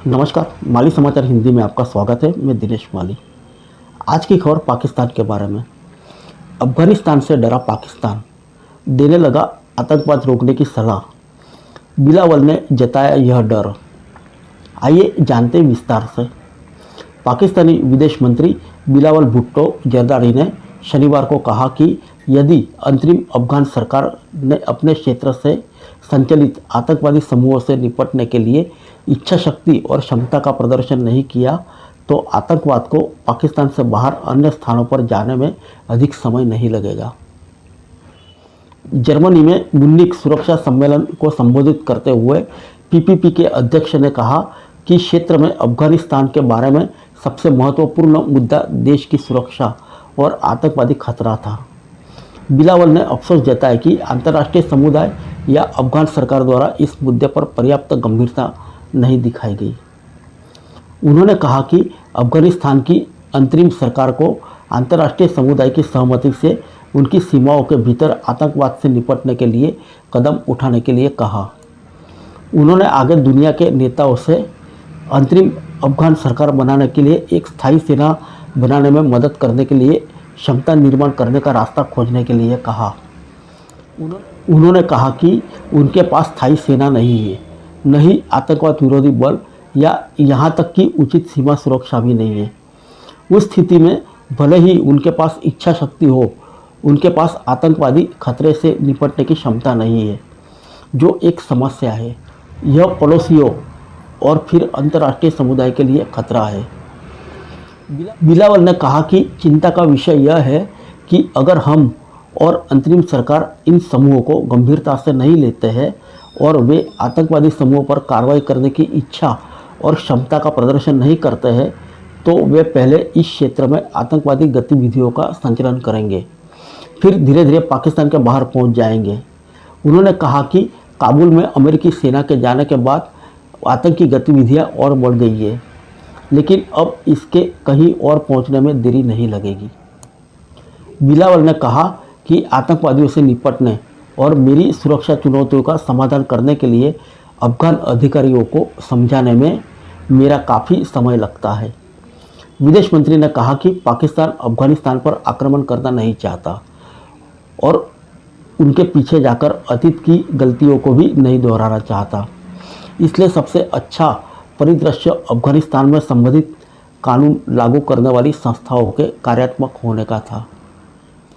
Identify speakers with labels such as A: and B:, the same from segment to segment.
A: नमस्कार, माली समाचार हिंदी में आपका स्वागत है। मैं दिनेश माली। आज की खबर पाकिस्तान के बारे में। अफगानिस्तान से डरा पाकिस्तान, देने लगा आतंकवाद रोकने की सलाह। बिलावल ने जताया यह डर। आइए जानते हैं विस्तार से। पाकिस्तानी विदेश मंत्री बिलावल भुट्टो जरदारी ने शनिवार को कहा कि यदि अंतरिम अफगान सरकार ने अपने क्षेत्र से संचालित आतंकवादी समूहों से निपटने के लिए इच्छा शक्ति और क्षमता का प्रदर्शन नहीं किया तो आतंकवाद को पाकिस्तान से बाहर अन्य स्थानों पर जाने में अधिक समय नहीं लगेगा। जर्मनी में मुनिक सुरक्षा सम्मेलन को संबोधित करते हुए पीपीपी के अध्यक्ष ने कहा कि क्षेत्र में अफगानिस्तान के बारे में सबसे महत्वपूर्ण मुद्दा देश की सुरक्षा और आतंकवादी खतरा था। बिलावल ने अफसोस जताया कि अंतर्राष्ट्रीय समुदाय या अफगान सरकार द्वारा इस मुद्दे पर पर्याप्त गंभीरता नहीं दिखाई गई। उन्होंने कहा कि अफगानिस्तान की अंतरिम सरकार को अंतर्राष्ट्रीय समुदाय की सहमति से उनकी सीमाओं के भीतर आतंकवाद से निपटने के लिए कदम उठाने के लिए कहा। उन्होंने आगे दुनिया के नेताओं से अंतरिम अफगान सरकार बनाने के लिए एक स्थायी सेना बनाने में मदद करने के लिए क्षमता निर्माण करने का रास्ता खोजने के लिए कहा। उन्होंने कहा कि उनके पास स्थायी सेना नहीं है, न ही आतंकवाद विरोधी बल या यहाँ तक कि उचित सीमा सुरक्षा भी नहीं है। उस स्थिति में भले ही उनके पास इच्छा शक्ति हो, उनके पास आतंकवादी खतरे से निपटने की क्षमता नहीं है, जो एक समस्या है। यह पड़ोसियों और फिर अंतर्राष्ट्रीय समुदाय के लिए खतरा है। बिलावल ने कहा कि चिंता का विषय यह है कि अगर हम और अंतरिम सरकार इन समूहों को गंभीरता से नहीं लेते हैं और वे आतंकवादी समूहों पर कार्रवाई करने की इच्छा और क्षमता का प्रदर्शन नहीं करते हैं तो वे पहले इस क्षेत्र में आतंकवादी गतिविधियों का संचालन करेंगे, फिर धीरे धीरे पाकिस्तान के बाहर पहुंच जाएंगे। उन्होंने कहा कि काबुल में अमेरिकी सेना के जाने के बाद आतंकी गतिविधियां और बढ़ गई है, लेकिन अब इसके कहीं और पहुंचने में देरी नहीं लगेगी। बिलावल ने कहा कि आतंकवादियों से निपटने और मेरी सुरक्षा चुनौतियों का समाधान करने के लिए अफगान अधिकारियों को समझाने में मेरा काफ़ी समय लगता है। विदेश मंत्री ने कहा कि पाकिस्तान अफगानिस्तान पर आक्रमण करना नहीं चाहता और उनके पीछे जाकर अतीत की गलतियों को भी नहीं दोहराना चाहता। इसलिए सबसे अच्छा परिदृश्य अफगानिस्तान में संबंधित कानून लागू करने वाली संस्थाओं के कार्यात्मक होने का था।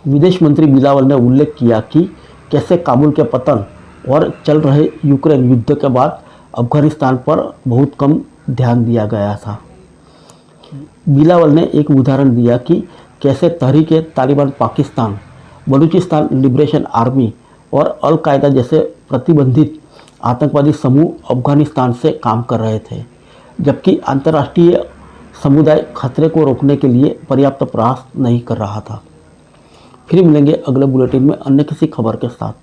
A: विदेश मंत्री बिलावल ने उल्लेख किया कि कैसे काबुल के पतन और चल रहे यूक्रेन युद्ध के बाद अफगानिस्तान पर बहुत कम ध्यान दिया गया था। बिलावल ने एक उदाहरण दिया कि कैसे तहरीक-ए-तालिबान पाकिस्तान, बलूचिस्तान लिबरेशन आर्मी और अल कायदा जैसे प्रतिबंधित आतंकवादी समूह अफगानिस्तान से काम कर रहे थे, जबकि अंतर्राष्ट्रीय समुदाय खतरे को रोकने के लिए पर्याप्त प्रयास नहीं कर रहा था। फिर मिलेंगे अगले बुलेटिन में अन्य किसी खबर के साथ।